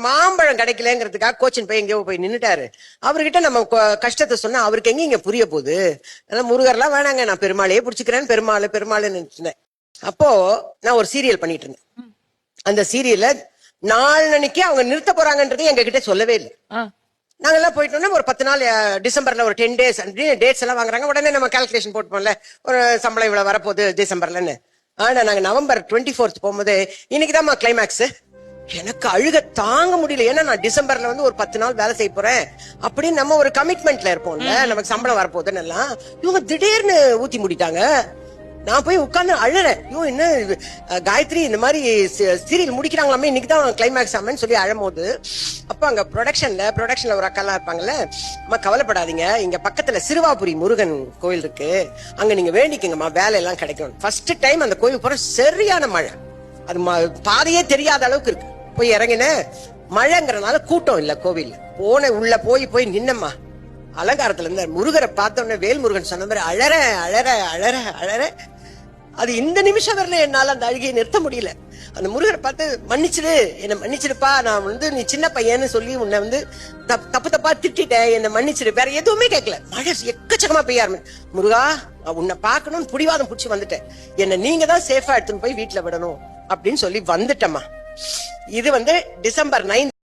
மாம்பழம் கிடைக்கலங்கிறதுக்காக கோச்சின் போய் எங்கேயோ போய் நின்னுட்டாரு. அவர்கிட்ட நம்ம கஷ்டத்தை சொன்னா அவருக்கு எங்க இங்க புரிய போகுது. முருகர்லாம் வேணாங்க, நான் பெருமாளையே பிடிச்சிக்கிறேன், பெருமாள் நினைச்சேன். அப்போ நான் ஒரு சீரியல் பண்ணிட்டு இருந்தேன். அந்த சீரியல்ல நாளன்னைக்கு அவங்க நிறுத்த போறாங்கன்றது எங்க கிட்ட சொல்லவே இல்லை. நாங்கெல்லாம் போயிட்டோம்னா ஒரு 10 நாள் டிசம்பர்ல ஒரு 10 டேஸ் டேட்ஸ் எல்லாம் வாங்குறாங்க. உடனே நம்ம கால்குலேஷன் போட்டுப்போம்ல, ஒரு சம்பளம் இவ்வளவு வரப்போகுது டிசம்பர்லன்னு. ஆனா நாங்க நவம்பர் 24 போகும்போது இன்னைக்குதான்மா கிளைமேக்ஸ். எனக்கு அழுக தாங்க முடியல. ஏன்னா நான் டிசம்பர்ல ஒரு 10 நாள் வேலை செய்ய போறேன் அப்படின்னு நம்ம ஒரு கமிட்மெண்ட்ல இருப்போம்ல, நமக்கு சம்பளம் வரப்போகுதுன்னு எல்லாம். இவங்க திடீர்னு ஊத்தி முடிட்டாங்க. நான் போய் உட்கார்ந்து அழுறேன். ஐயோ என்ன காயத்ரி இந்த மாதிரி சீரியல் முடிக்கிறாங்களாமே, இன்னைக்குதான் கிளைமேக்ஸ் ஆமன்னு சொல்லி அழும்போது, அப்ப அங்க ப்ரொடக்ஷன்ல ஒரு அக்காலாம் இருப்பாங்கல்ல, அம்மா கவலைப்படாதீங்க, இங்க பக்கத்துல சிறுவாபுரி முருகன் கோயில் இருக்கு, அங்க நீங்க வேண்டிக்கங்கம்மா, வேலை எல்லாம் கிடைக்கும். ஃபர்ஸ்ட் டைம் அந்த கோயில் போற சரியான மழை, அது பாதையே தெரியாத அளவுக்கு இருக்கு. போய் இறங்கின, மழைங்கிறனால கூட்டம் இல்ல கோவில். போன உள்ள போய் நின்னம்மா, அலங்காரத்துல இருந்த முருகரை பார்த்த உடனே வேல்முருகன் சொன்ன மாதிரி அழற. அது இந்த நிமிஷம் வரல என்னால அந்த அழுகையை நிறுத்த முடியல. அந்த முருகரை பார்த்து மன்னிச்சிடு, என்ன மன்னிச்சிடுப்பா, நான் நீ சின்ன பையன்னு சொல்லி உன்னை தப்பா திட்டேன், என்ன மன்னிச்சிடு. வேற எதுவுமே கேட்கல. மழை எக்கச்சக்கமா பெய்ய ஆரம்பிச்சு. முருகா, உன்னை பார்க்கணும்னு புடிவாதம் புடிச்சு வந்துட்டேன், என்ன நீங்க தான் சேஃபா எடுத்துன்னு போய் வீட்டுல விடணும் அப்படின்னு சொல்லி வந்துட்டேம்மா. இது டிசம்பர் 9.